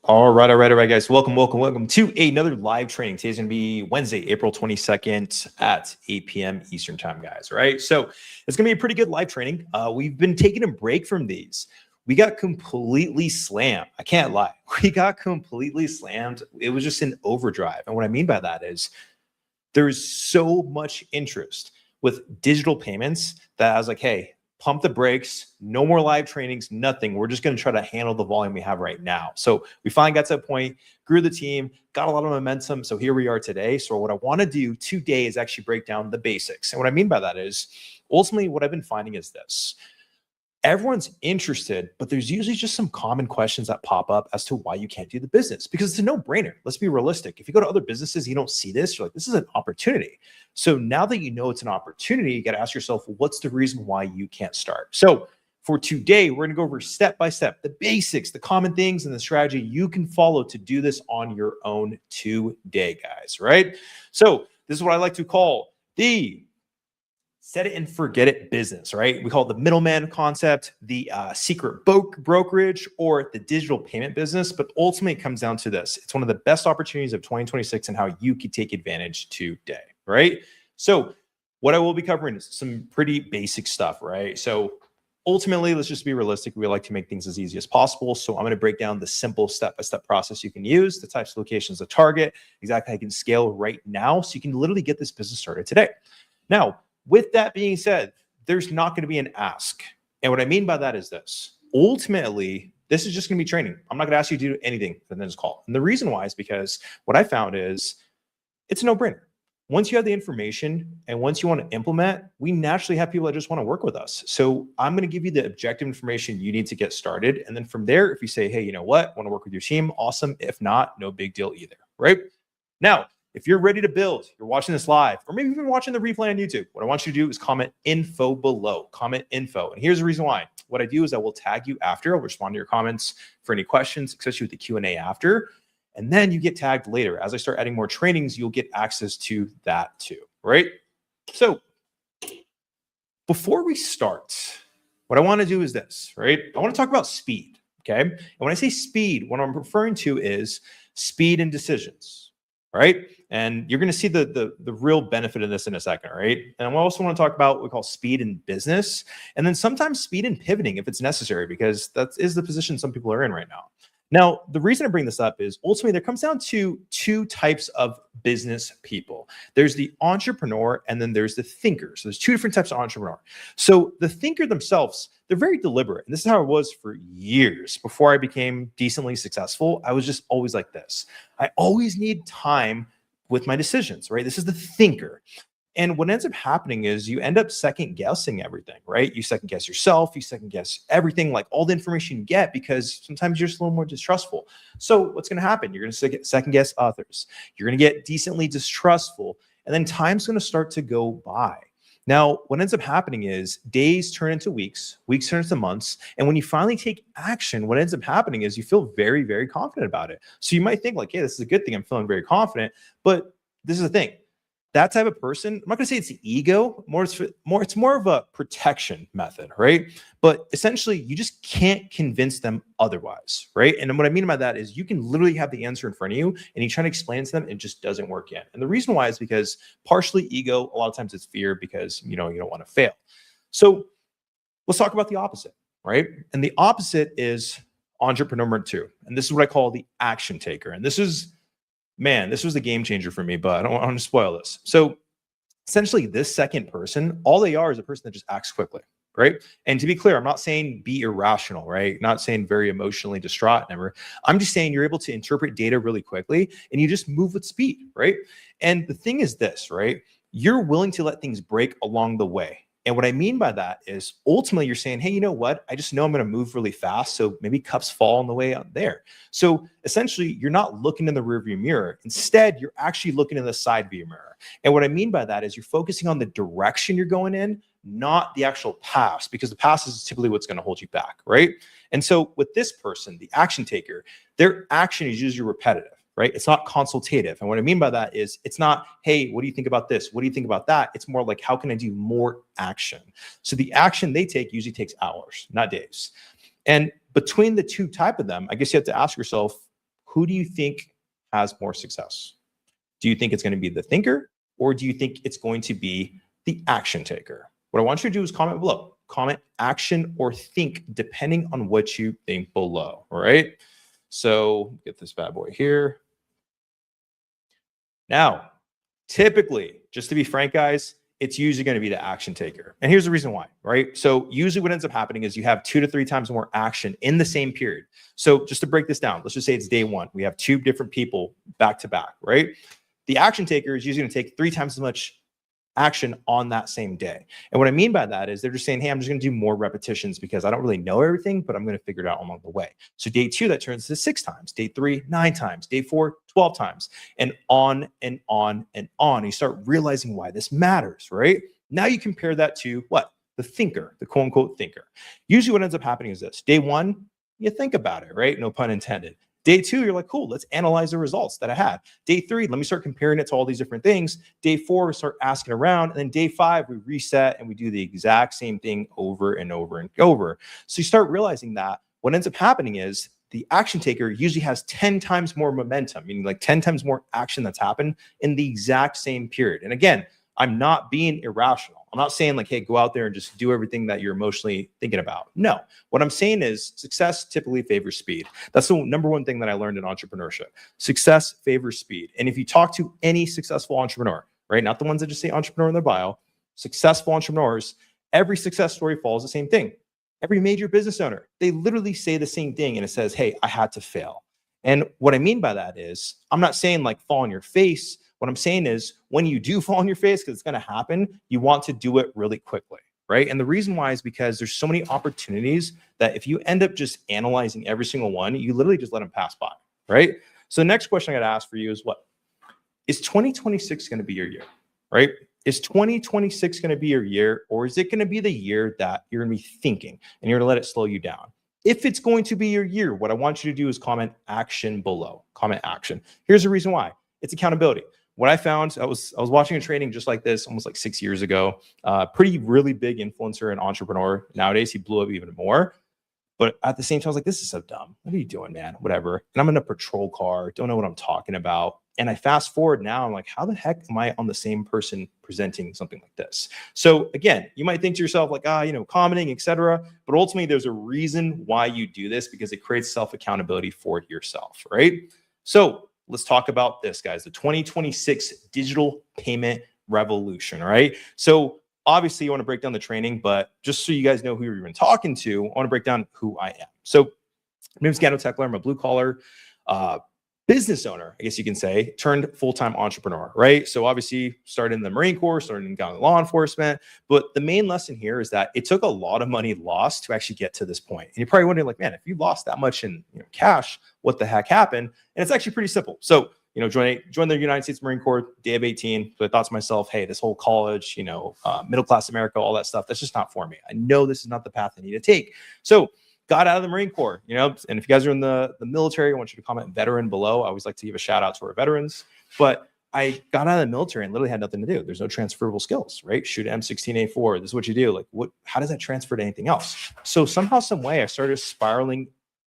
All right, guys. Welcome to another live training. Today's going to be Wednesday, April 22nd at 8 p.m. Eastern time, guys. Right. So it's going to be a pretty good live training. We've been taking a break from these. We got completely slammed. I can't lie. We got completely slammed. It was just an overdrive. And what I mean by that is there's so much interest with digital payments that I was like, hey, pump the brakes, no more live trainings, nothing. We're just going to try to handle the volume we have right now. So we finally got to that point, grew the team, got a lot of momentum. So here we are today. So what I want to do today is actually break down the basics. And what I mean by that is ultimately what I've been finding is this. Everyone's interested, but there's usually just some common questions that pop up as to why you can't do the business, because it's a no-brainer. Let's be realistic. If you go to other businesses, you don't see this, you're like, this is an opportunity. So now that you know it's an opportunity, you got to ask yourself, what's the reason why you can't start? So for today, we're going to go over step by step, the basics, the common things, and the strategy you can follow to do this on your own today, guys, right? So this is what I like to call the set it and forget it business, right? We call it the middleman concept, the secret brokerage, or the digital payment business. But ultimately, it comes down to this. It's one of the best opportunities of 2026 and how you can take advantage today, right? So what I will be covering is some pretty basic stuff, right? So ultimately, let's just be realistic. We like to make things as easy as possible. So I'm going to break down the simple step-by-step process you can use, the types of locations to target, exactly how you can scale right now so you can literally get this business started today. Now, with that being said, there's not going to be an ask. And what I mean by that is this. Ultimately, this is just going to be training. I'm not going to ask you to do anything for this call. And the reason why is because what I found is it's a no-brainer. Once you have the information and once you want to implement, we naturally have people that just want to work with us. So I'm going to give you the objective information you need to get started. And then from there, if you say, hey, you know what, I want to work with your team, awesome. If not, no big deal either, right? Now, if you're ready to build, you're watching this live, or maybe even watching the replay on YouTube, what I want you to do is comment info below, comment info. And here's the reason why. What I do is I will tag you after. I'll respond to your comments for any questions, especially with the Q&A after. And then you get tagged later. As I start adding more trainings, you'll get access to that too, right? So before we start, what I want to do is this, right? I want to talk about speed, okay? And when I say speed, what I'm referring to is speed in decisions, right? And you're going to see the real benefit of this in a second, right? And I also want to talk about what we call speed in business, and then sometimes speed in pivoting if it's necessary, because that is the position some people are in right now. Now, the reason I bring this up is ultimately there comes down to two types of business people. There's the entrepreneur and then there's the thinker. So there's two different types of entrepreneur. So the thinker themselves, they're very deliberate. And this is how it was for years. Before I became decently successful, I was just always like this. I always need time with my decisions, right? This is the thinker. And what ends up happening is you end up second guessing everything, right? You second guess yourself, you second guess everything, like all the information you get, because sometimes you're just a little more distrustful. So what's going to happen? You're going to second guess others. You're going to get decently distrustful, and then time's going to start to go by. Now, what ends up happening is days turn into weeks, weeks turn into months. And when you finally take action, what ends up happening is you feel very, very confident about it. So you might think like, hey, this is a good thing. I'm feeling very confident. But this is the thing. That type of person, I'm not going to say it's the ego, it's more of a protection method, right? But essentially, you just can't convince them otherwise, right? And what I mean by that is you can literally have the answer in front of you and you try to explain it to them, it just doesn't work yet. And the reason why is because partially ego, a lot of times it's fear because you don't want to fail. So let's talk about the opposite, right? And the opposite is entrepreneur number two. And this is what I call the action taker. And this was the game changer for me, but I don't want to spoil this. So essentially this second person, all they are is a person that just acts quickly, right? And to be clear, I'm not saying be irrational, right? Not saying very emotionally distraught, never. I'm just saying you're able to interpret data really quickly and you just move with speed, right? And the thing is this, right? You're willing to let things break along the way. And what I mean by that is ultimately you're saying, hey, you know what? I just know I'm going to move really fast. So maybe cups fall on the way out there. So essentially you're not looking in the rearview mirror. Instead, you're actually looking in the side view mirror. And what I mean by that is you're focusing on the direction you're going in, not the actual past, because the past is typically what's going to hold you back, right? And so with this person, the action taker, their action is usually repetitive. Right? It's not consultative. And what I mean by that is it's not, hey, what do you think about this? What do you think about that? It's more like, how can I do more action? So the action they take usually takes hours, not days. And between the two type of them, I guess you have to ask yourself, who do you think has more success? Do you think it's going to be the thinker, or do you think it's going to be the action taker? What I want you to do is comment below. Comment action or think, depending on what you think below. All right. So get this bad boy here. Now, typically, just to be frank, guys, it's usually going to be the action taker. And here's the reason why, right? So usually what ends up happening is you have 2 to 3 times more action in the same period. So just to break this down, let's just say it's day 1. We have 2 different people back to back, right? The action taker is usually going to take 3 times as much action on that same day. And what I mean by that is they're just saying, hey, I'm just going to do more repetitions because I don't really know everything, but I'm going to figure it out along the way. So day 2, that turns to 6 times, day 3, 9 times, day 4, 12 times, and on and on and on. And you start realizing why this matters, right? Now you compare that to what? The thinker, the quote unquote thinker. Usually what ends up happening is this. Day 1, you think about it, right? No pun intended. Day 2, you're like, cool, let's analyze the results that I had. Day 3, let me start comparing it to all these different things. Day 4, we start asking around. And then day 5, we reset and we do the exact same thing over and over and over. So you start realizing that what ends up happening is the action taker usually has 10 times more momentum, meaning like 10 times more action that's happened in the exact same period. And again, I'm not being irrational. I'm not saying like, hey, go out there and just do everything that you're emotionally thinking about. No, what I'm saying is success typically favors speed. That's the number one thing that I learned in entrepreneurship. Success favors speed. And if you talk to any successful entrepreneur, right, not the ones that just say entrepreneur in their bio, successful entrepreneurs, every success story follows the same thing. Every major business owner, they literally say the same thing and it says, hey, I had to fail. And what I mean by that is, I'm not saying like fall on your face. What I'm saying is when you do fall on your face, because it's going to happen, you want to do it really quickly, right? And the reason why is because there's so many opportunities that if you end up just analyzing every single one, you literally just let them pass by, right? So the next question I got to ask for you is what? Is 2026 going to be your year, right? Is 2026 going to be your year, or is it going to be the year that you're going to be thinking and you're going to let it slow you down? If it's going to be your year, what I want you to do is comment action below. Comment action. Here's the reason why. It's accountability. What I found, I was watching a training just like this almost like 6 years ago. Really big influencer and entrepreneur. Nowadays, he blew up even more. But at the same time, I was like, this is so dumb. What are you doing, man? Whatever. And I'm in a patrol car. Don't know what I'm talking about. And I fast forward now. I'm like, how the heck am I on the same person presenting something like this? So again, you might think to yourself like, commenting, etc. But ultimately, there's a reason why you do this because it creates self-accountability for yourself, right? So let's talk about this, guys, the 2026 digital payment revolution, right? So obviously you want to break down the training, but just so you guys know who you're even talking to, I want to break down who I am. So my name is Gano Tekler. I'm a blue collar business owner, I guess you can say, turned full-time entrepreneur, right? So obviously started in the Marine Corps, started in law enforcement, but the main lesson here is that it took a lot of money lost to actually get to this point. And you're probably wondering like, man, if you lost that much in cash, what the heck happened? And it's actually pretty simple. So, join the United States Marine Corps, day of 18. So I thought to myself, hey, this whole college, middle-class America, all that stuff, that's just not for me. I know this is not the path I need to take. So got out of the Marine Corps, and if you guys are in the military, I want you to comment veteran below. I always like to give a shout out to our veterans, but I got out of the military and literally had nothing to do. There's no transferable skills, right? Shoot M16A4. This is what you do. Like how does that transfer to anything else? So somehow, some way I started spiraling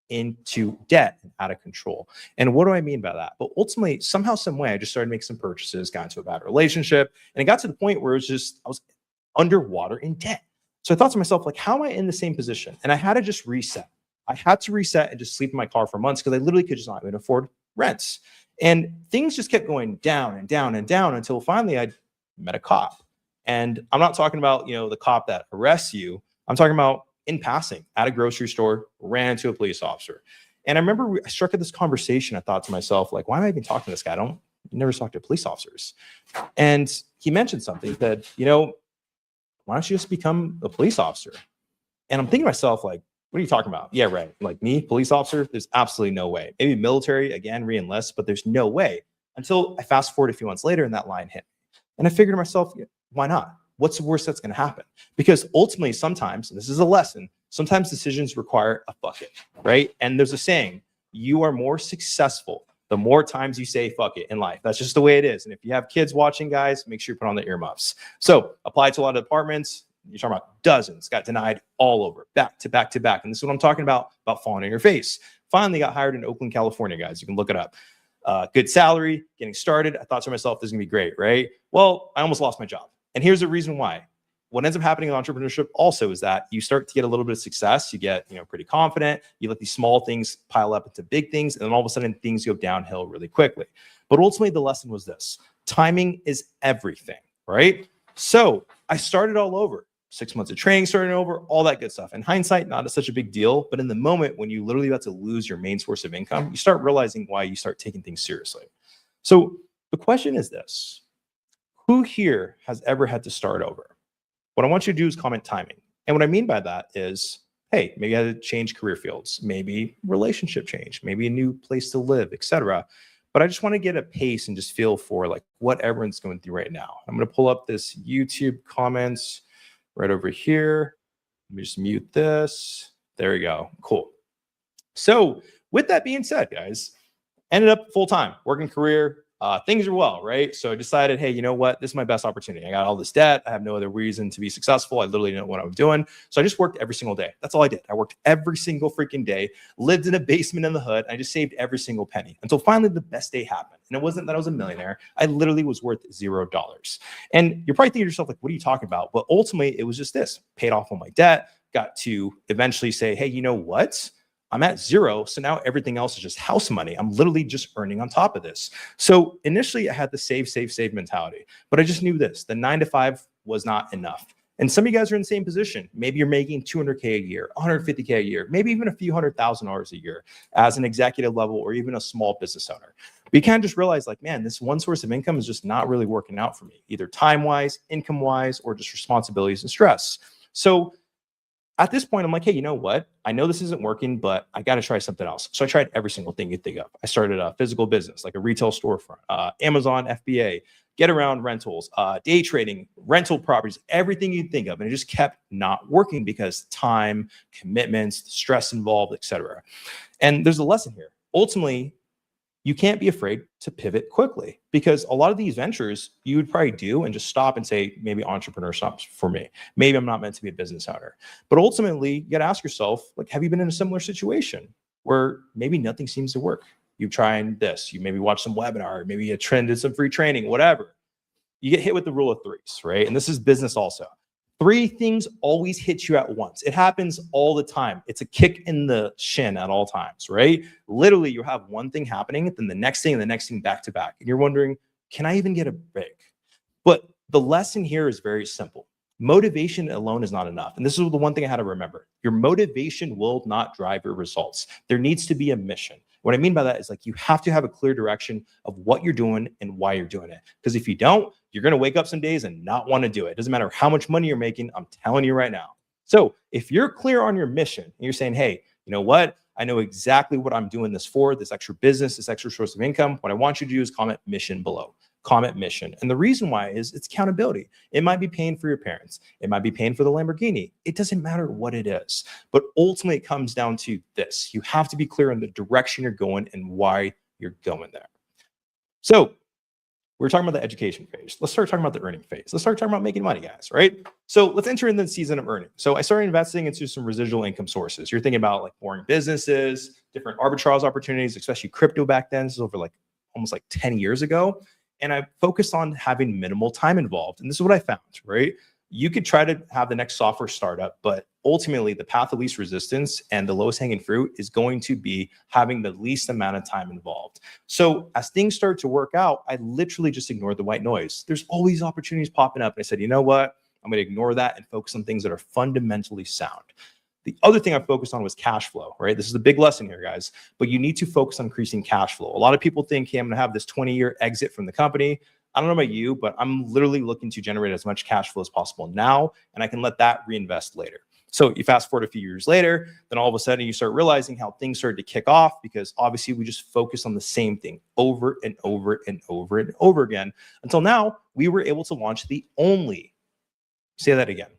into debt and out of control. And what do I mean by that? But ultimately, somehow, some way I just started making some purchases, got into a bad relationship. And it got to the point where I was underwater in debt. So I thought to myself, like, how am I in the same position? And I had to just reset. I had to reset and just sleep in my car for months because I literally could just not even afford rents. And things just kept going down and down and down until finally I met a cop. And I'm not talking about, the cop that arrests you. I'm talking about in passing at a grocery store, ran into a police officer. And I remember I struck at this conversation. I thought to myself, like, why am I even talking to this guy? Never talk to police officers. And he mentioned something that, why don't you just become a police officer? And I'm thinking to myself, like, what are you talking about? Yeah, right. Like me, police officer, there's absolutely no way. Maybe military, again, re-enlist, but there's no way. Until I fast forward a few months later and that line hit me. And I figured to myself, why not? What's the worst that's going to happen? Because ultimately, sometimes, and this is a lesson, sometimes decisions require a fuck it, right? And there's a saying, you are more successful the more times you say fuck it in life. That's just the way it is. And if you have kids watching, guys, make sure you put on the earmuffs. So apply to a lot of departments, you're talking about dozens, got denied all over, back to back to back. And this is what I'm talking about falling on your face. Finally got hired in Oakland, California, guys. You can look it up. Good salary, getting started. I thought to myself, this is gonna be great, right? Well, I almost lost my job. And here's the reason why. What ends up happening in entrepreneurship also is that you start to get a little bit of success. You get, pretty confident. You let these small things pile up into big things, and then all of a sudden things go downhill really quickly. But ultimately, the lesson was this: timing is everything, right? So I started all over. 6 months of training, starting over, all that good stuff. In hindsight, not such a big deal, but in the moment when you literally about to lose your main source of income, you start realizing why you start taking things seriously. So the question is this: who here has ever had to start over? What I want you to do is comment timing. And what I mean by that is, hey, maybe I had to change career fields, maybe relationship change, maybe a new place to live, etc. But I just want to get a pace and just feel for like what everyone's going through right now. I'm going to pull up this YouTube comments right over here. Let me just mute this. There we go. Cool. So with that being said, guys, ended up full-time working career. Things are well, right? So I decided, hey, you know what? This is my best opportunity. I got all this debt. I have no other reason to be successful. I literally didn't know what I was doing. So I just worked every single day. That's all I did. I worked every single freaking day, lived in a basement in the hood. I just saved every single penny until finally the best day happened. And it wasn't that I was a millionaire. I literally was worth $0. And you're probably thinking to yourself, like, what are you talking about? But ultimately, it was just this: paid off all my debt, got to eventually say, hey, you know what? I'm at zero. So now everything else is just house money. I'm literally just earning on top of this. So initially I had the save mentality, but I just knew this: the 9 to 5 was not enough. And some of you guys are in the same position. Maybe you're making $200K a year, $150K a year, maybe even a few $100,000 a year as an executive level or even a small business owner. But you can't just realize like, man, this one source of income is just not really working out for me, either time-wise, income-wise, or just responsibilities and stress. So at this point, I'm like, hey, you know what? I know this isn't working, but I got to try something else. So I tried every single thing you think of. I started a physical business, like a retail storefront, Amazon FBA, get around rentals, day trading, rental properties, everything you think of. And it just kept not working because time, commitments, the stress involved, etc. And there's a lesson here. Ultimately, you can't be afraid to pivot quickly, because a lot of these ventures you would probably do and just stop and say, maybe entrepreneurship's not for me. Maybe I'm not meant to be a business owner. But ultimately, you got to ask yourself, like, have you been in a similar situation where maybe nothing seems to work? You tried this, you maybe watched some webinar, maybe you attended some free training, whatever. You get hit with the rule of threes, right? And this is business also. 3 things always hit you at once. It happens all the time. It's a kick in the shin at all times, right? Literally, you have one thing happening, then the next thing, and the next thing back to back. And you're wondering, can I even get a break? But the lesson here is very simple. Motivation alone is not enough. And this is the one thing I had to remember. Your motivation will not drive your results. There needs to be a mission. What I mean by that is, like, you have to have a clear direction of what you're doing and why you're doing it. Because if you don't, you're going to wake up some days and not want to do it. It doesn't matter how much money you're making. I'm telling you right now. So if you're clear on your mission and you're saying, hey, you know what? I know exactly what I'm doing this for, this extra business, this extra source of income. What I want you to do is comment mission below. Comment mission. And the reason why is it's accountability. It might be paying for your parents. It might be paying for the Lamborghini. It doesn't matter what it is. But ultimately, it comes down to this. You have to be clear on the direction you're going and why you're going there. So we're talking about the education phase. Let's start talking about the earning phase. Let's start talking about making money, guys, right? So let's enter in the season of earning. So I started investing into some residual income sources. You're thinking about like boring businesses, different arbitrage opportunities, especially crypto back then. This is over like almost like 10 years ago. And I focused on having minimal time involved. And this is what I found, right? You could try to have the next software startup, but ultimately the path of least resistance and the lowest hanging fruit is going to be having the least amount of time involved. So as things start to work out, I literally just ignored the white noise. There's always opportunities popping up. And I said, you know what? I'm going to ignore that and focus on things that are fundamentally sound. The other thing I focused on was cash flow, right? This is the big lesson here, guys, but you need to focus on increasing cash flow. A lot of people think, hey, I'm going to have this 20-year exit from the company. I don't know about you, but I'm literally looking to generate as much cash flow as possible now, and I can let that reinvest later. So you fast forward a few years later, then all of a sudden you start realizing how things started to kick off, because obviously we just focus on the same thing over and over and over and over again until now we were able to launch the only, say that again,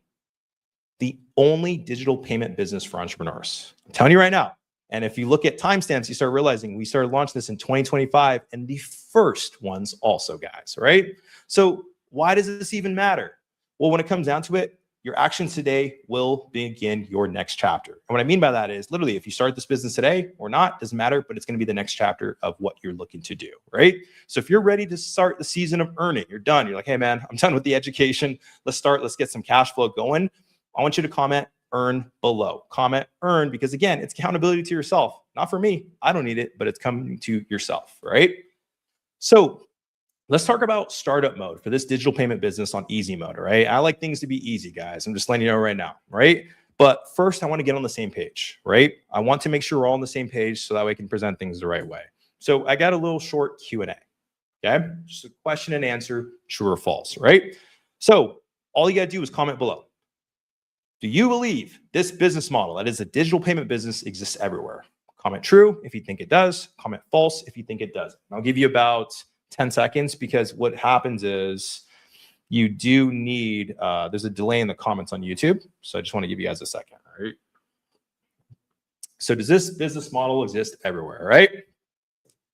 the only digital payment business for entrepreneurs. I'm telling you right now. And if you look at timestamps, you start realizing we started launching this in 2025 and the first ones also, guys, right? So why does this even matter? Well, when it comes down to it, your actions today will begin your next chapter. And what I mean by that is literally if you start this business today or not, doesn't matter, but it's going to be the next chapter of what you're looking to do, right? So if you're ready to start the season of earning, you're done. You're like, hey man, I'm done with the education. Let's get some cash flow going. I want you to comment earn below. Comment earn, because again, it's accountability to yourself, not for me. I don't need it, but it's coming to yourself, right? So let's talk about startup mode for this digital payment business on easy mode, right? I like things to be easy, guys. I'm just letting you know right now, right? But first, I want to get on the same page, right? I want to make sure we're all on the same page so that way I can present things the right way. So I got a little short Q&A, okay? Just a question and answer, true or false, right? So all you got to do is comment below. Do you believe this business model, that is a digital payment business, exists everywhere? Comment true if you think it does. Comment false if you think it doesn't. I'll give you about 10 seconds because what happens is you do need, there's a delay in the comments on YouTube. So I just want to give you guys a second, all right? So does this business model exist everywhere, right?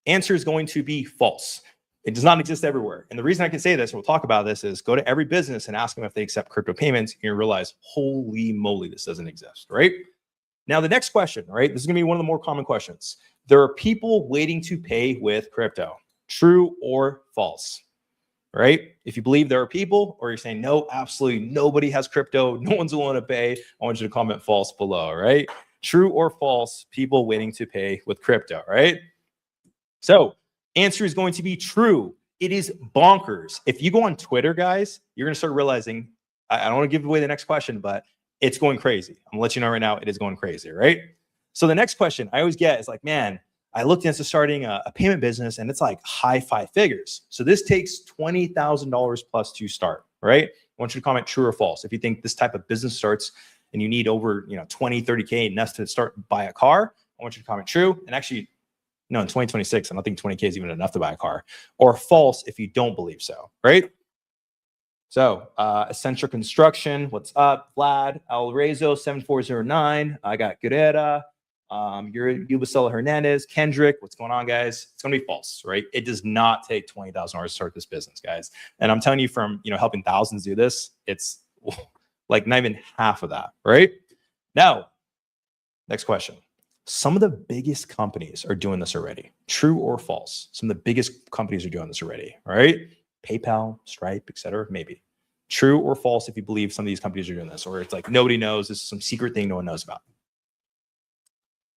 Answer is going to be false. It does not exist everywhere. And the reason I can say this, and we'll talk about this, is go to every business and ask them if they accept crypto payments, and you realize, holy moly, this doesn't exist, right? Now, the next question, right? This is going to be one of the more common questions. There are people waiting to pay with crypto. True or false, right? If you believe there are people, or you're saying, no, absolutely nobody has crypto, no one's willing to pay, I want you to comment false below, right? True or false, people waiting to pay with crypto, right? So answer is going to be true. It is bonkers. If you go on Twitter, guys, you're going to start realizing, I don't want to give away the next question, but it's going crazy. I'm going to let you know right now, it is going crazy, right? So the next question I always get is like, man, I looked into starting a payment business and it's like high 5 figures. So this takes $20,000 plus to start, right? I want you to comment true or false. If you think this type of business starts and you need over 20, 30K enough to start buy a car, I want you to comment true. And actually, no, in 2026, I don't think 20K is even enough to buy a car. Or false if you don't believe so, right? So Essential Construction, what's up? Vlad, Alrezo, 7409. I got Guerrera, Yubicela Hernandez, Kendrick. What's going on, guys? It's going to be false, right? It does not take $20,000 to start this business, guys. And I'm telling you from, helping thousands do this, it's like not even half of that, right? Now, next question. Some of the biggest companies are doing this already. True or false? Some of the biggest companies are doing this already, all right? PayPal, Stripe, etc. Maybe. True or false if you believe some of these companies are doing this, or it's like nobody knows, this is some secret thing no one knows about.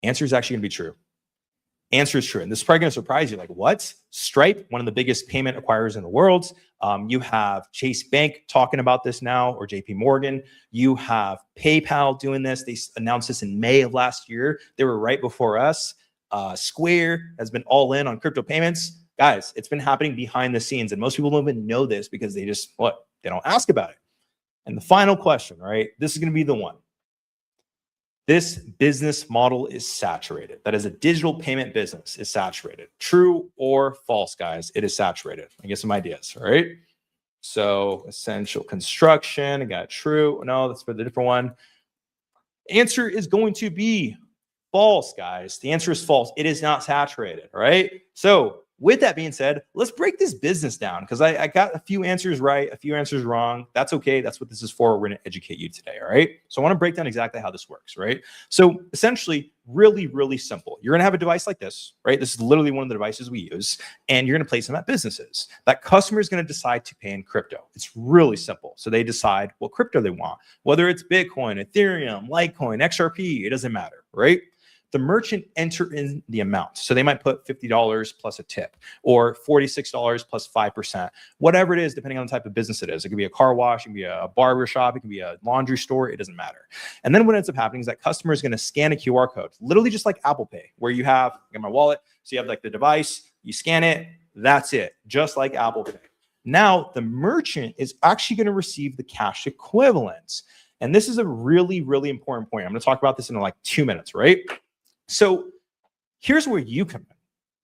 Answer is actually going to be true. Answer is true. And this is probably going to surprise you. Like, what? Stripe, one of the biggest payment acquirers in the world. You have Chase Bank talking about this now, or JP Morgan. You have PayPal doing this. They announced this in May of last year. They were right before us. Square has been all in on crypto payments. Guys, it's been happening behind the scenes. And most people don't even know this because they just, they don't ask about it. And the final question, right? This is going to be the one. This business model is saturated. That is a digital payment business is saturated. True or false, guys? It is saturated. I get some ideas, all right? So Essential Construction, I got true. No, that's for the different one. Answer is going to be false, guys. The answer is false. It is not saturated, right? So with that being said, let's break this business down because I got a few answers right, a few answers wrong. That's okay. That's what this is for. We're going to educate you today, all right? So I want to break down exactly how this works, right? So essentially, really, really simple. You're going to have a device like this, right? This is literally one of the devices we use, and you're going to place them at businesses. That customer is going to decide to pay in crypto. It's really simple. So they decide what crypto they want, whether it's Bitcoin, Ethereum, Litecoin, XRP, it doesn't matter, right? The merchant enter in the amount. So they might put $50 plus a tip or $46 plus 5%, whatever it is, depending on the type of business it is. It could be a car wash, it could be a barber shop, it could be a laundry store, it doesn't matter. And then what ends up happening is that customer is going to scan a QR code, literally just like Apple Pay, where you have in my wallet. So you have like the device, you scan it, that's it, just like Apple Pay. Now the merchant is actually going to receive the cash equivalent. And this is a really, really important point. I'm going to talk about this in like 2 minutes, right? So here's where you come in.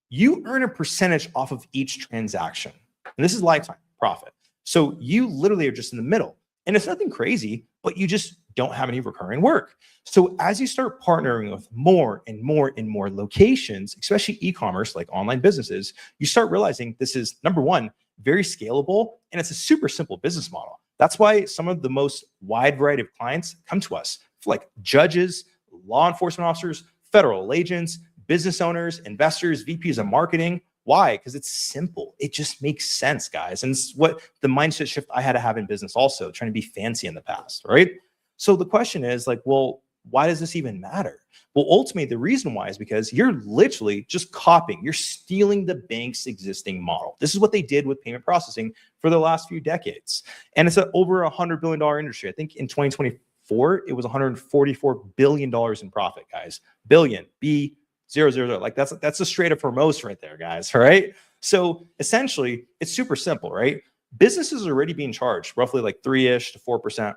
You earn a percentage off of each transaction. And this is lifetime profit. So you literally are just in the middle. And it's nothing crazy, but you just don't have any recurring work. So as you start partnering with more and more and more locations, especially e-commerce, like online businesses, you start realizing this is, number one, very scalable, and it's a super simple business model. That's why some of the most wide variety of clients come to us, like judges, law enforcement officers, federal agents, business owners, investors, VPs of marketing. Why? Because it's simple. It just makes sense, guys. And it's what the mindset shift I had to have in business also, trying to be fancy in the past, right? So the question is like, well, why does this even matter? Well, ultimately, the reason why is because you're literally just copying. You're stealing the bank's existing model. This is what they did with payment processing for the last few decades. And it's over $100 billion industry. I think in 2024, it was $144 billion in profit, guys. Billion, B000. Like that's a straight up Formos right there, guys. All right. So essentially, it's super simple, right? Businesses are already being charged roughly like 3-ish to 4%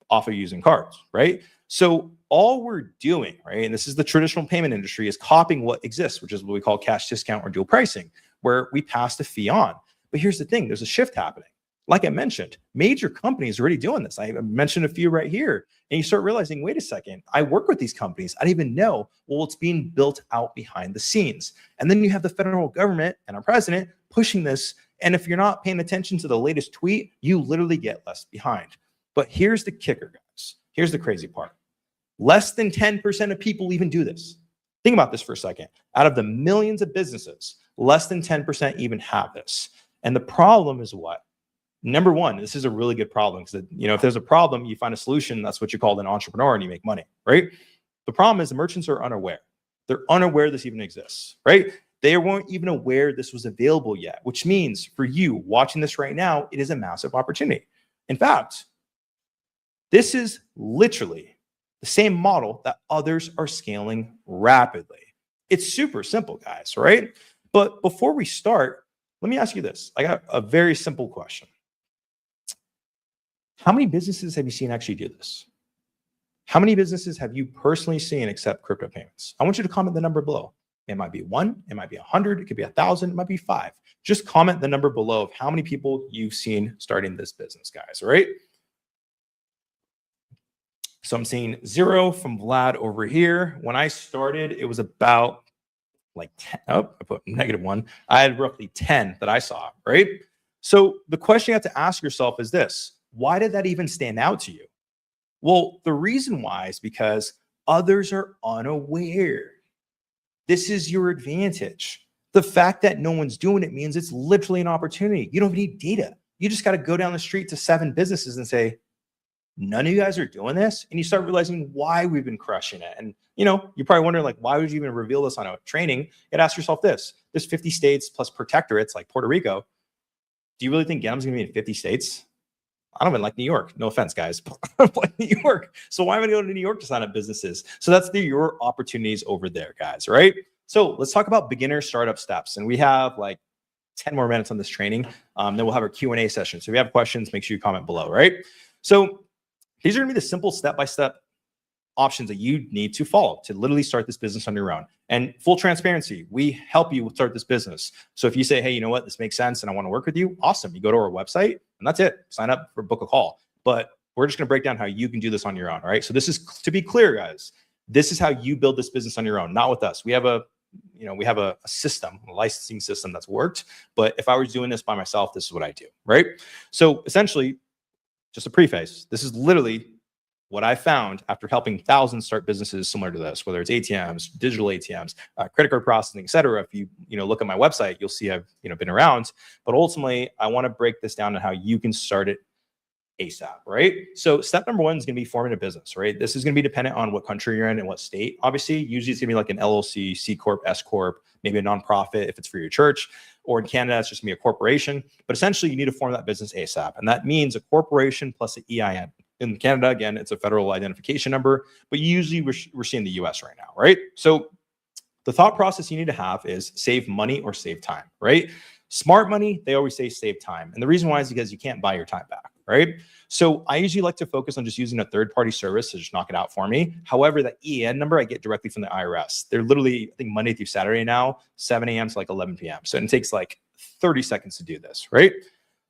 off of using cards, right? So all we're doing, right, and this is the traditional payment industry, is copying what exists, which is what we call cash discount or dual pricing, where we pass the fee on. But here's the thing, there's a shift happening. Like I mentioned, major companies are already doing this. I mentioned a few right here. And you start realizing, wait a second, I work with these companies. I didn't even know, well, it's being built out behind the scenes. And then you have the federal government and our president pushing this. And if you're not paying attention to the latest tweet, you literally get left behind. But here's the kicker, guys. Here's the crazy part. Less than 10% of people even do this. Think about this for a second. Out of the millions of businesses, less than 10% even have this. And the problem is what? Number one, this is a really good problem because, if there's a problem, you find a solution. That's what you call an entrepreneur and you make money, right? The problem is the merchants are unaware. They're unaware this even exists, right? They weren't even aware this was available yet, which means for you watching this right now, it is a massive opportunity. In fact, this is literally the same model that others are scaling rapidly. It's super simple, guys, right? But before we start, let me ask you this. I got a very simple question. How many businesses have you seen actually do this? How many businesses have you personally seen accept crypto payments? I want you to comment the number below. It might be 1, it might be 100, it could be 1,000, it might be 5. Just comment the number below of how many people you've seen starting this business, guys, all right? So I'm seeing 0 from Vlad over here. When I started, it was about like 10. Oh, I put -1. I had roughly 10 that I saw, right? So the question you have to ask yourself is this. Why did that even stand out to you? Well, the reason why is because others are unaware. This is your advantage. The fact that no one's doing it means it's literally an opportunity. You don't need data. You just got to go down the street to 7 businesses and say, none of you guys are doing this. And you start realizing why we've been crushing it. And, you're probably wondering, like, why would you even reveal this on a training? You got to ask yourself this. There's 50 states plus protectorates like Puerto Rico. Do you really think Genham's going to be in 50 states? I don't even like New York. No offense, guys. But I don't like New York. So why am I going to New York to sign up businesses? So that's your opportunities over there, guys, right? So let's talk about beginner startup steps. And we have like 10 more minutes on this training. Then we'll have our Q&A session. So if you have questions, make sure you comment below, right? So these are going to be the simple step-by-step options that you need to follow to literally start this business on your own. And full transparency, we help you start this business. So if you say, hey, you know what, this makes sense and I want to work with you, awesome. You go to our website and that's it. Sign up for book a call. But we're just going to break down how you can do this on your own, all right? So this is, to be clear, guys, this is how you build this business on your own, not with us. We have a system, a licensing system that's worked. But if I was doing this by myself, this is what I do, right? So essentially, just a preface, this is literally what I found after helping thousands start businesses similar to this, whether it's ATMs, digital ATMs, credit card processing, et cetera. If you look at my website, you'll see I've been around. But ultimately, I want to break this down to how you can start it ASAP, right? So step number 1 is going to be forming a business, right? This is going to be dependent on what country you're in and what state. Obviously, usually it's going to be like an LLC, C Corp, S Corp, maybe a nonprofit if it's for your church, or in Canada, it's just going to be a corporation. But essentially, you need to form that business ASAP. And that means a corporation plus an EIN. In Canada, again, it's a federal identification number, but usually we're seeing the US right now, right? So the thought process you need to have is save money or save time, right? Smart money, they always say save time. And the reason why is because you can't buy your time back, right? So I usually like to focus on just using a third-party service to just knock it out for me. However, the EIN number I get directly from the IRS. They're literally, I think, Monday through Saturday now, 7 a.m. to like 11 p.m. So it takes like 30 seconds to do this, right?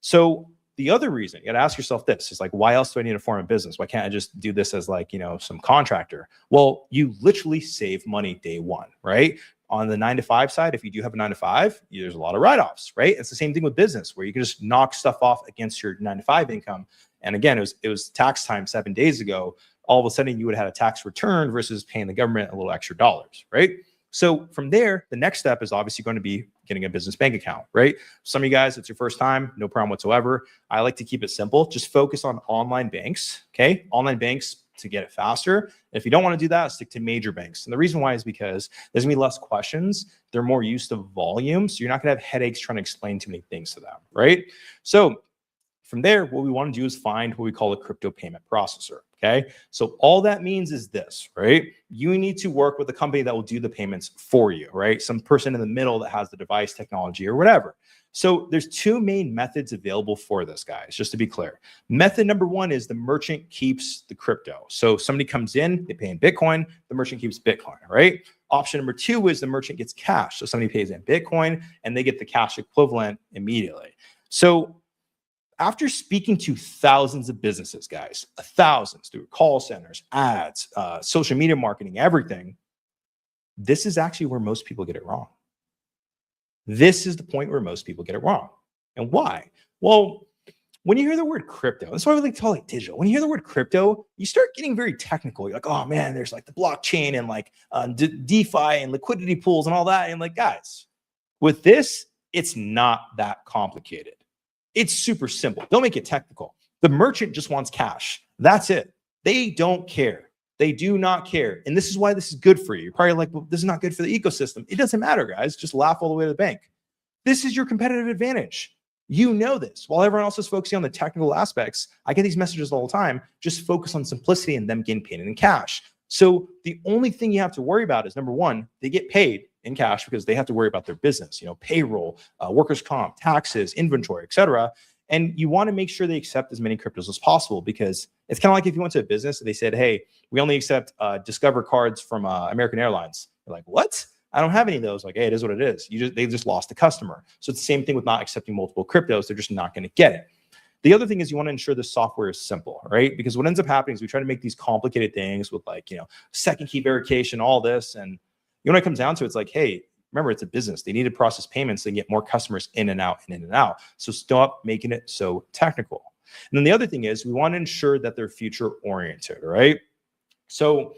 So the other reason, you got to ask yourself this, is like, why else do I need to form a business? Why can't I just do this as like, some contractor? Well, you literally save money day one, right? On the 9-to-5 side, if you do have a 9-to-5, there's a lot of write-offs, right? It's the same thing with business where you can just knock stuff off against your 9-to-5 income and again, it was tax time 7 days ago, all of a sudden you would have had a tax return versus paying the government a little extra dollars, right? So from there, the next step is obviously going to be getting a business bank account, right? Some of you guys, it's your first time, no problem whatsoever. I like to keep it simple. Just focus on online banks, okay? Online banks to get it faster. And if you don't want to do that, stick to major banks. And the reason why is because there's gonna be less questions. They're more used to volume. So you're not gonna have headaches trying to explain too many things to them, right? So from there, what we want to do is find what we call a crypto payment processor. Okay. So all that means is this, right? You need to work with a company that will do the payments for you, right? Some person in the middle that has the device technology or whatever. So there's two main methods available for this, guys, just to be clear. Method number one is the merchant keeps the crypto. So somebody comes in, they pay in Bitcoin, the merchant keeps Bitcoin, right? Option number two is the merchant gets cash. So somebody pays in Bitcoin and they get the cash equivalent immediately. So after speaking to thousands of businesses, guys, thousands through call centers, ads, social media marketing, everything, this is actually where most people get it wrong. This is the point where most people get it wrong. And why? Well, when you hear the word crypto, that's why we like to call it digital. When you hear the word crypto, you start getting very technical. You're like, oh man, there's like the blockchain and like DeFi and liquidity pools and all that. And like, guys, with this, it's not that complicated. It's super simple. Don't make it technical. The merchant just wants cash. That's it. They don't care. They do not care. And this is why this is good for you. You're probably like, well, this is not good for the ecosystem. It doesn't matter, guys. Just laugh all the way to the bank. This is your competitive advantage. You know this. While everyone else is focusing on the technical aspects, I get these messages all the time. Just focus on simplicity and them getting paid in cash. So the only thing you have to worry about is, number one, they get paid in cash because they have to worry about their business, payroll, workers' comp, taxes, inventory, etc. And you want to make sure they accept as many cryptos as possible, because it's kind of like if you went to a business and they said, hey, we only accept Discover cards from American Airlines. You're like, what? I don't have any of those. Like, hey, it is what it is. They just lost a customer. So it's the same thing with not accepting multiple cryptos. They're just not going to get it. The other thing is you want to ensure the software is simple, right? Because what ends up happening is we try to make these complicated things with second key verification, all this. And when it comes down to it, it's like, hey, remember, it's a business. They need to process payments and get more customers in and out and in and out. So stop making it so technical. And then the other thing is we want to ensure that they're future oriented, right? So,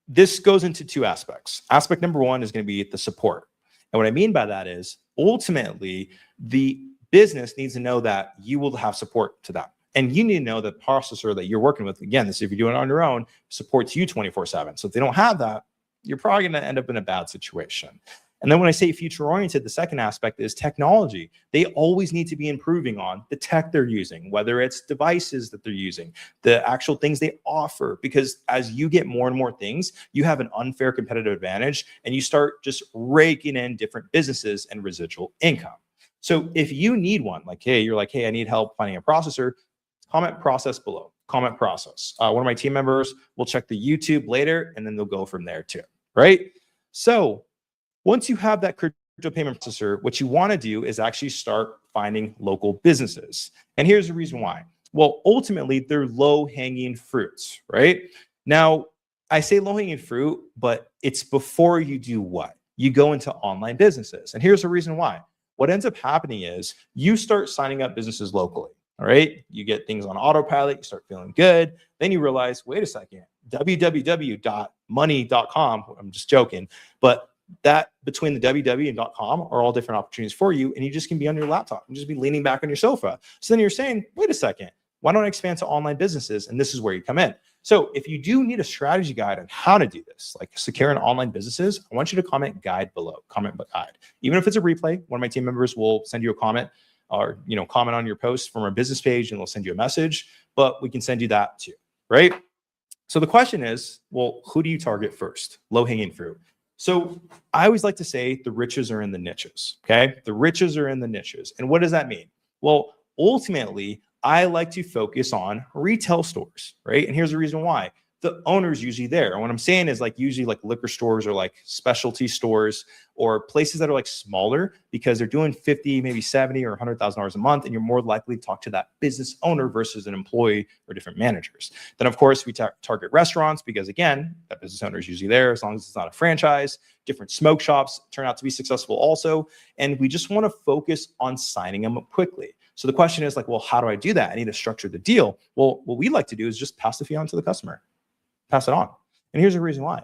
this goes into two aspects. Aspect number one is going to be the support. And what I mean by that is ultimately the business needs to know that you will have support to them. And you need to know the processor that you're working with, again, this if you're doing it on your own, supports you 24/7. So if they don't have that, you're probably going to end up in a bad situation. And then when I say future oriented, the second aspect is technology. They always need to be improving on the tech they're using, whether it's devices that they're using, the actual things they offer, because as you get more and more things, you have an unfair competitive advantage and you start just raking in different businesses and residual income. So if you need one, you're like, hey, I need help finding a processor, comment process below, comment process. One of my team members will check the YouTube later and then they'll go from there too, right? So once you have that crypto payment processor, what you want to do is actually start finding local businesses. And here's the reason why. Well, ultimately, they're low-hanging fruits, right? Now, I say low-hanging fruit, but it's before you do what? You go into online businesses. And here's the reason why. What ends up happening is you start signing up businesses locally, all right? You get things on autopilot, you start feeling good. Then you realize, wait a second, www.money.com, I'm just joking, but that between the www and .com are all different opportunities for you. And you just can be on your laptop and just be leaning back on your sofa. So then you're saying, wait a second, why don't I expand to online businesses? And this is where you come in. So if you do need a strategy guide on how to do this, like secure and online businesses, I want you to comment guide below, comment guide. Even if it's a replay, one of my team members will send you a comment or, comment on your post from our business page and they'll send you a message, but we can send you that too, right? So the question is, well, who do you target first? Low-hanging fruit. So I always like to say the riches are in the niches, okay? The riches are in the niches. And what does that mean? Well, ultimately, I like to focus on retail stores, right? And here's the reason why. The owner's usually there. And what I'm saying is usually liquor stores or specialty stores or places that are smaller because they're doing 50, maybe 70 or $100,000 a month. And you're more likely to talk to that business owner versus an employee or different managers. Then of course we target restaurants because again, that business owner is usually there as long as it's not a franchise. Different smoke shops turn out to be successful also. And we just want to focus on signing them up quickly. So the question is like, well, how do I do that? I need to structure the deal. Well, what we like to do is just pass the fee on to the customer, pass it on. And here's the reason why.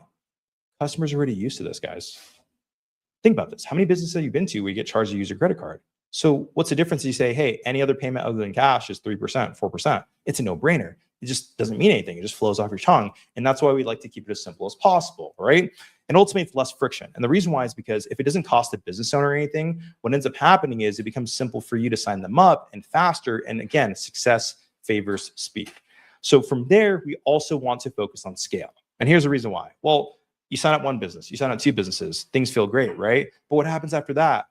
Customers are already used to this, guys. Think about this. How many businesses have you been to where you get charged to use your credit card? So what's the difference? You say, hey, any other payment other than cash is 3%, 4%. It's a no-brainer. It just doesn't mean anything. It just flows off your tongue. And that's why we like to keep it as simple as possible, right? And ultimately, it's less friction. And the reason why is because if it doesn't cost a business owner anything, what ends up happening is it becomes simple for you to sign them up and faster. And again, success favors speed. So from there, we also want to focus on scale. And here's the reason why. Well, you sign up one business, you sign up two businesses, things feel great, right? But what happens after that?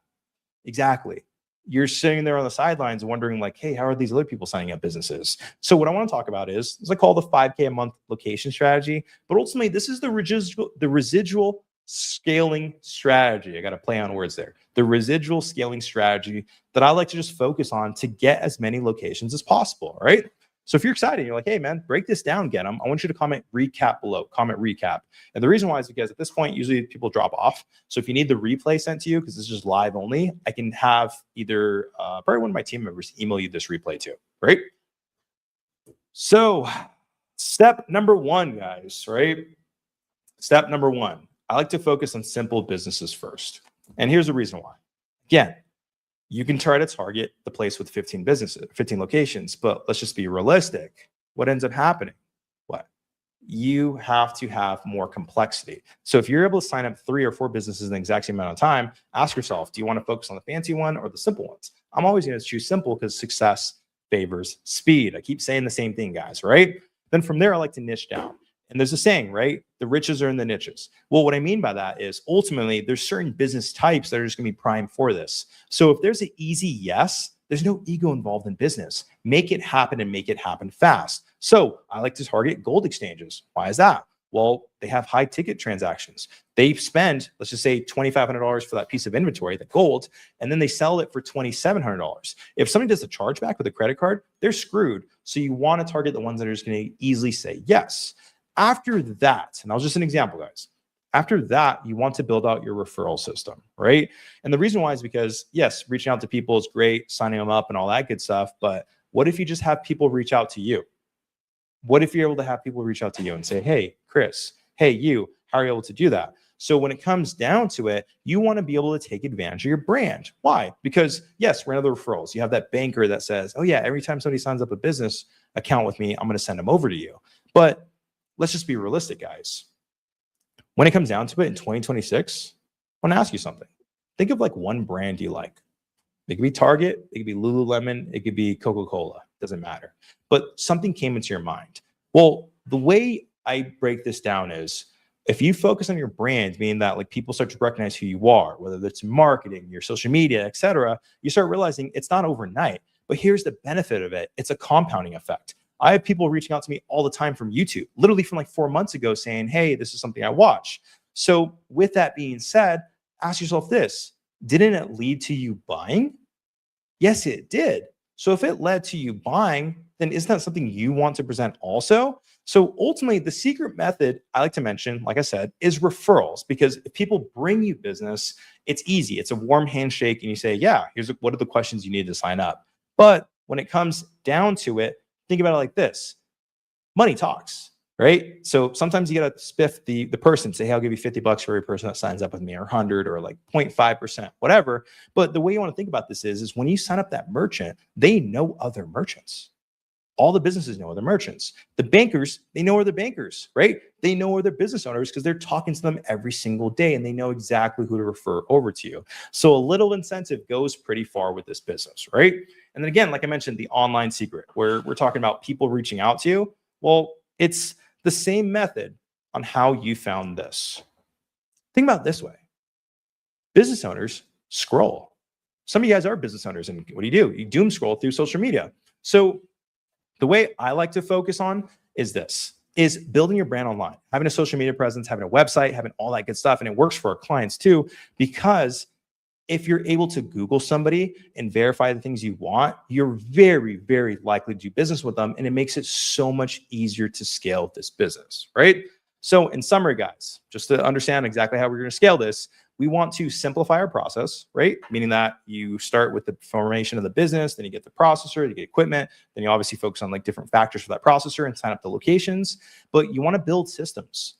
Exactly. You're sitting there on the sidelines wondering like, hey, how are these other people signing up businesses? So what I want to talk about is I call the 5K a month location strategy, but ultimately this is the residual scaling strategy. I got to play on words there. The residual scaling strategy that I like to just focus on to get as many locations as possible, right? So if you're excited, you're like, hey, man, break this down, get them. I want you to comment recap below, comment recap. And the reason why is because at this point, usually people drop off. So if you need the replay sent to you, because this is just live only, I can have either probably one of my team members email you this replay too, right? So step number one, guys, right? Step number one, I like to focus on simple businesses first. And here's the reason why. Again, you can try to target the place with 15 businesses, 15 locations, but let's just be realistic. What ends up happening? What? You have to have more complexity. So if you're able to sign up 3 or 4 businesses in the exact same amount of time, ask yourself, do you want to focus on the fancy one or the simple ones? I'm always going to choose simple because success favors speed. I keep saying the same thing, guys, right? Then from there, I like to niche down. And there's a saying, right? The riches are in the niches. Well, what I mean by that is ultimately there's certain business types that are just going to be primed for this. So if there's an easy yes, there's no ego involved in business. Make it happen and make it happen fast. So I like to target gold exchanges. Why is that? Well, they have high ticket transactions. They spend, let's just say $2,500 for that piece of inventory, the gold, and then they sell it for $2,700. If somebody does a chargeback with a credit card, they're screwed. So you want to target the ones that are just going to easily say yes. After that, and I'll just an example, guys. After that, you want to build out your referral system, right? And the reason why is because, yes, reaching out to people is great, signing them up and all that good stuff. But what if you just have people reach out to you? What if you're able to have people reach out to you and say, hey, Chris, hey, you, how are you able to do that? So when it comes down to it, you want to be able to take advantage of your brand. Why? Because yes, we're another referrals. You have that banker that says, oh yeah, every time somebody signs up a business account with me, I'm going to send them over to you. But let's just be realistic, guys. When it comes down to it in 2026, I want to ask you something. Think of like one brand you like. It could be Target, it could be Lululemon, it could be Coca-Cola, doesn't matter. But something came into your mind. Well, the way I break this down is if you focus on your brand, meaning that like people start to recognize who you are, whether it's marketing, your social media, etc., you start realizing it's not overnight. But here's the benefit of it. It's a compounding effect. I have people reaching out to me all the time from YouTube, literally from like 4 months ago saying, hey, this is something I watch. So with that being said, ask yourself this, didn't it lead to you buying? Yes, it did. So if it led to you buying, then isn't that something you want to present also? So ultimately, the secret method I like to mention, like I said, is referrals, because if people bring you business, it's easy. It's a warm handshake and you say, yeah, here's what are the questions you need to sign up. But when it comes down to it, think about it like this. Money talks, right? So sometimes you got to spiff the person, say, hey, I'll give you $50 for every person that signs up with me, or 100, or like 0.5%, whatever. But the way you want to think about this is when you sign up that merchant, they know other merchants. All the businesses know other merchants. The bankers, they know other bankers, right? They know other business owners because they're talking to them every single day and they know exactly who to refer over to you. So a little incentive goes pretty far with this business, right? And then again, like I mentioned, the online secret, where we're talking about people reaching out to you. Well, it's the same method on how you found this. Think about it this way. Business owners scroll. Some of you guys are business owners, and what do? You doom scroll through social media. So the way I like to focus on is this, is building your brand online, having a social media presence, having a website, having all that good stuff. And it works for our clients too, because if you're able to Google somebody and verify the things you want, you're very, very likely to do business with them. And it makes it so much easier to scale this business, right? So in summary, guys, just to understand exactly how we're going to scale this, we want to simplify our process, right? Meaning that you start with the formation of the business, then you get the processor, you get equipment, then you obviously focus on like different factors for that processor and sign up the locations. But you want to build systems.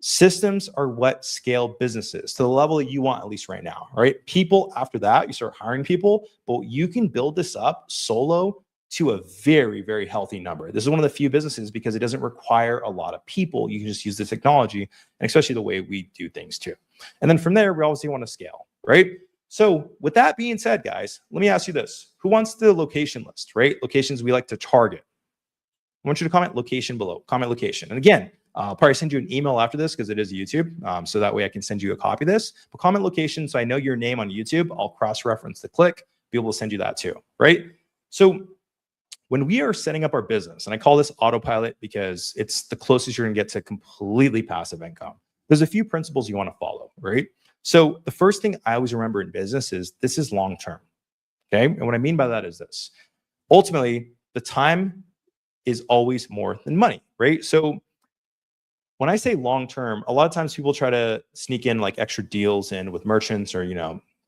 Systems are what scale businesses to the level that you want, at least right now, right? People after that, you start hiring people, but you can build this up solo to a very, very healthy number. This is one of the few businesses because it doesn't require a lot of people. You can just use the technology and especially the way we do things too. And then from there, we obviously want to scale, right? So with that being said, guys, let me ask you this. Who wants the location list, right? Locations we like to target. I want you to comment location below, comment location. And again, I'll probably send you an email after this because it is YouTube. So that way I can send you a copy of this. But comment location so I know your name on YouTube. I'll cross-reference the click, be able to send you that too, right? So when we are setting up our business, and I call this autopilot because it's the closest you're gonna get to completely passive income, there's a few principles you wanna follow, right? So the first thing I always remember in business is this is long-term, okay? And what I mean by that is this. Ultimately, the time is always more than money, right? So when I say long-term, a lot of times people try to sneak in like extra deals in with merchants or,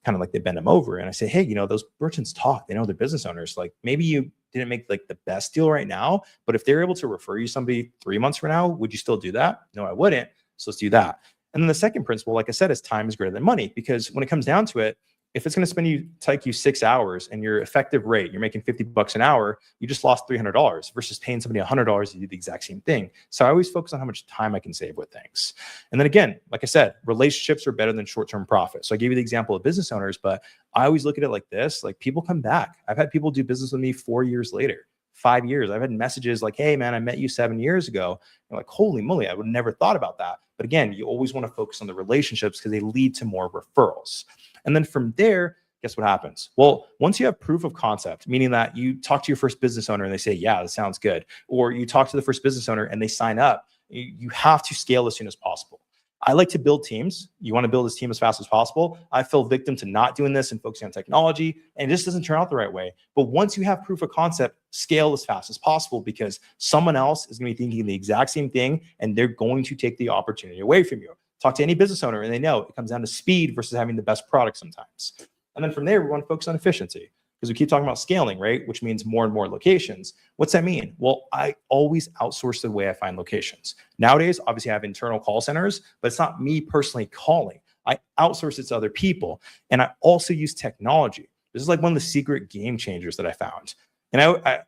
kind of like they bend them over. And I say, hey, those merchants talk, they know they're business owners. Like maybe you didn't make like the best deal right now, but if they're able to refer you somebody 3 months from now, would you still do that? No, I wouldn't. So let's do that. And then the second principle, like I said, is time is greater than money, because when it comes down to it, if it's going to take you 6 hours and your effective rate, you're making $50 an hour, you just lost $300 versus paying somebody $100 to do the exact same thing. So I always focus on how much time I can save with things. And then again, like I said, relationships are better than short-term profit. So I gave you the example of business owners, but I always look at it like this, like people come back. I've had people do business with me 4 years later, 5 years. I've had messages like, hey man, I met you 7 years ago. You're like, holy moly, I would have never thought about that. But again, you always want to focus on the relationships because they lead to more referrals. And then from there, guess what happens? Well, once you have proof of concept, meaning that you talk to your first business owner and they say, yeah, that sounds good. Or you talk to the first business owner and they sign up, you have to scale as soon as possible. I like to build teams. You want to build this team as fast as possible. I fell victim to not doing this and focusing on technology, and it just doesn't turn out the right way. But once you have proof of concept, scale as fast as possible, because someone else is going to be thinking the exact same thing and they're going to take the opportunity away from you. Talk to any business owner and they know it comes down to speed versus having the best product sometimes. And then from there, we want to focus on efficiency because we keep talking about scaling, right? Which means more and more locations. What's that mean? Well, I always outsource the way I find locations. Nowadays, obviously I have internal call centers, but it's not me personally calling. I outsource it to other people. And I also use technology. This is like one of the secret game changers that I found. And I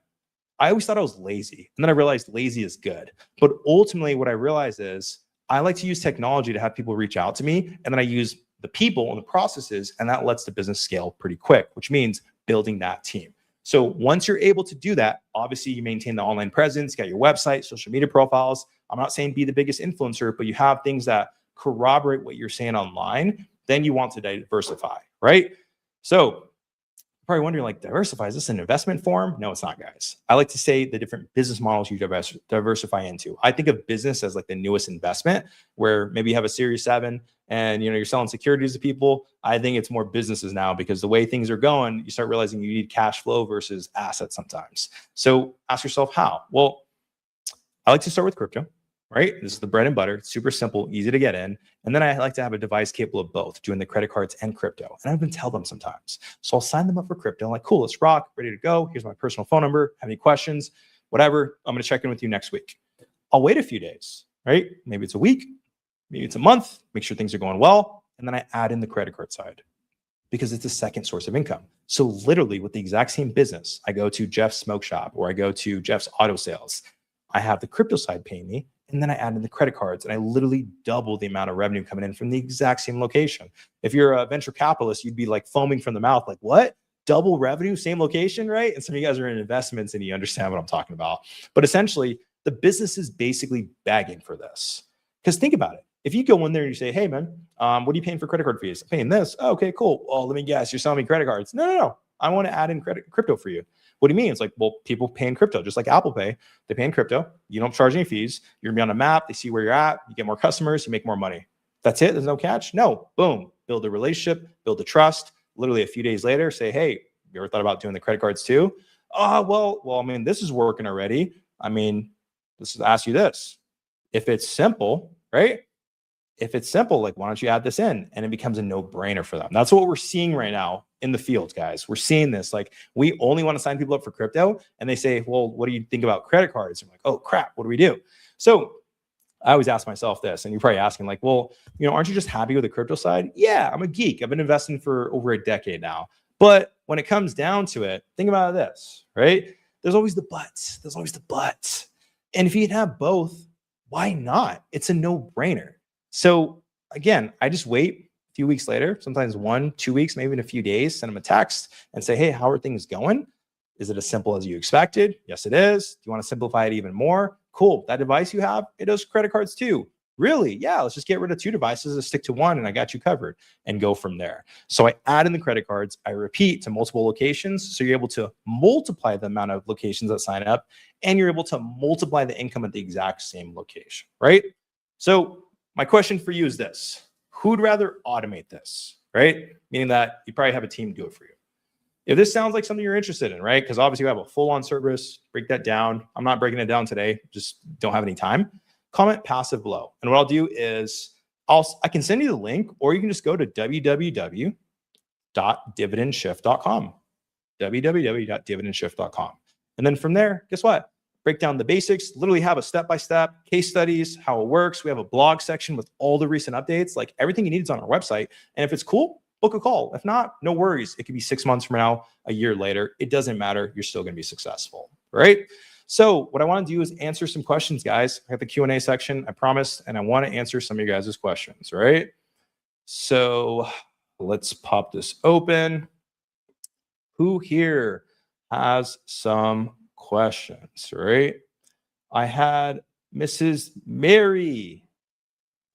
always thought I was lazy. And then I realized lazy is good. But ultimately what I realized is I like to use technology to have people reach out to me. And then I use the people and the processes, and that lets the business scale pretty quick, which means building that team. So once you're able to do that, obviously you maintain the online presence, got your website, social media profiles. I'm not saying be the biggest influencer, but you have things that corroborate what you're saying online, then you want to diversify, right? So probably wondering, like, diversify, is this an investment form? No, it's not, guys. I like to say the different business models you diversify into. I think of business as like the newest investment, where maybe you have a Series 7 and you're selling securities to people. I think it's more businesses now, because the way things are going, you start realizing you need cash flow versus assets sometimes. So ask yourself how. Well, I like to start with crypto. Right? This is the bread and butter. It's super simple, easy to get in. And then I like to have a device capable of both, doing the credit cards and crypto. And I even tell them sometimes. So I'll sign them up for crypto. I'm like, cool, let's rock, ready to go. Here's my personal phone number. Have any questions? Whatever. I'm going to check in with you next week. I'll wait a few days, right? Maybe it's a week, maybe it's a month, make sure things are going well. And then I add in the credit card side, because it's a second source of income. So literally with the exact same business, I go to Jeff's smoke shop or I go to Jeff's auto sales. I have the crypto side paying me, and then I add in the credit cards, and I literally double the amount of revenue coming in from the exact same location. If you're a venture capitalist, you'd be like foaming from the mouth, like, what? Double revenue, same location, right? And some of you guys are in investments and you understand what I'm talking about. But essentially, the business is basically begging for this. Because think about it. If you go in there and you say, hey, man, what are you paying for credit card fees? I'm paying this. Oh, okay, cool. Well, let me guess, you're selling me credit cards. No. I want to add in crypto for you. What do you mean? It's like, well, people pay in crypto, just like Apple Pay. They pay in crypto. You don't charge any fees. You're gonna be on a map. They see where you're at. You get more customers. You make more money. That's it. There's no catch. No. Boom. Build a relationship. Build a trust. Literally a few days later, say, hey, you ever thought about doing the credit cards too? Well, I mean, this is working already. I mean, let's ask you this. If it's simple, right? If it's simple, like, why don't you add this in? And it becomes a no-brainer for them. That's what we're seeing right now in the field, guys. We're seeing this. Like, we only want to sign people up for crypto, and they say, well, what do you think about credit cards? I'm like, oh crap, what do we do? So I always ask myself this, and you're probably asking, like, well, aren't you just happy with the crypto side? Yeah, I'm a geek. I've been investing for over a decade now. But when it comes down to it, think about this, right? There's always the buts. There's always the buts. And if you can have both, why not? It's a no-brainer. So again, I just wait a few weeks later, sometimes 1, 2 weeks, maybe in a few days, send them a text and say, hey, how are things going? Is it as simple as you expected? Yes, it is. Do you want to simplify it even more? Cool. That device you have, it does credit cards too. Really? Yeah, let's just get rid of 2 devices and stick to 1, and I got you covered, and go from there. So I add in the credit cards, I repeat to multiple locations. So you're able to multiply the amount of locations that sign up, and you're able to multiply the income at the exact same location, right? So my question for you is this: who'd rather automate this, right? Meaning that you probably have a team do it for you. If this sounds like something you're interested in, right? Because obviously you have a full-on service, break that down. I'm not breaking it down today, just don't have any time. Comment passive below. And what I'll do is I can send you the link, or you can just go to www.dividendshift.com, www.dividendshift.com. And then from there, guess what? Break down the basics, literally have a step-by-step case studies, how it works. We have a blog section with all the recent updates, like everything you need is on our website. And if it's cool, book a call. If not, no worries. It could be 6 months from now, a year later. It doesn't matter. You're still going to be successful, right? So what I want to do is answer some questions, guys. I have the Q&A section, I promised, and I want to answer some of you guys' questions, right? So let's pop this open. Who here has some questions, right? I had Mrs. Mary.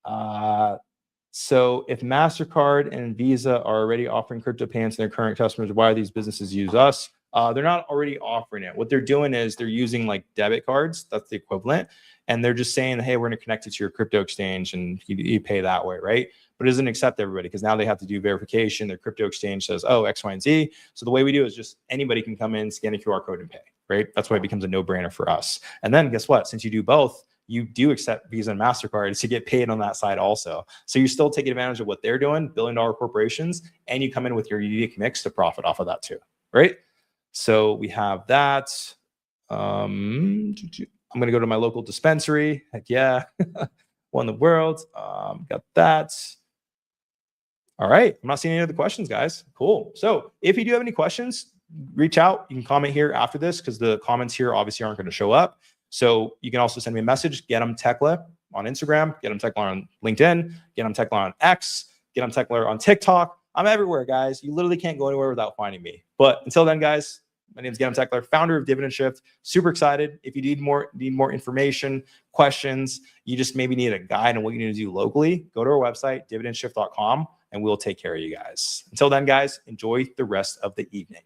So if MasterCard and Visa are already offering crypto payments to their current customers, why do these businesses use us? They're not already offering it. What they're doing is they're using like debit cards. That's the equivalent. And they're just saying, hey, we're going to connect it to your crypto exchange and you pay that way, right? But it doesn't accept everybody, because now they have to do verification. Their crypto exchange says, oh, X, Y, and Z. So the way we do is just anybody can come in, scan a QR code and pay, right? That's why it becomes a no-brainer for us. And then guess what? Since you do both, you do accept Visa and MasterCard to get paid on that side also. So you're still taking advantage of what they're doing, billion-dollar corporations, and you come in with your unique mix to profit off of that too, right? So we have that. I'm going to go to my local dispensary. Heck yeah. One in the world. Got that. All right. I'm not seeing any other questions, guys. Cool. So if you do have any questions, reach out. You can comment here after this, because the comments here obviously aren't going to show up. So you can also send me a message, Get 'em Tekla on Instagram, Get 'em Tekla on LinkedIn, Get 'em Tekla on X, Get 'em Tekla on TikTok. I'm everywhere, guys. You literally can't go anywhere without finding me. But until then, guys, my name is Get 'em Tekla, founder of Dividend Shift. Super excited. If you need more information, questions, you just maybe need a guide on what you need to do locally, go to our website, dividendshift.com, and we'll take care of you guys. Until then, guys, enjoy the rest of the evening.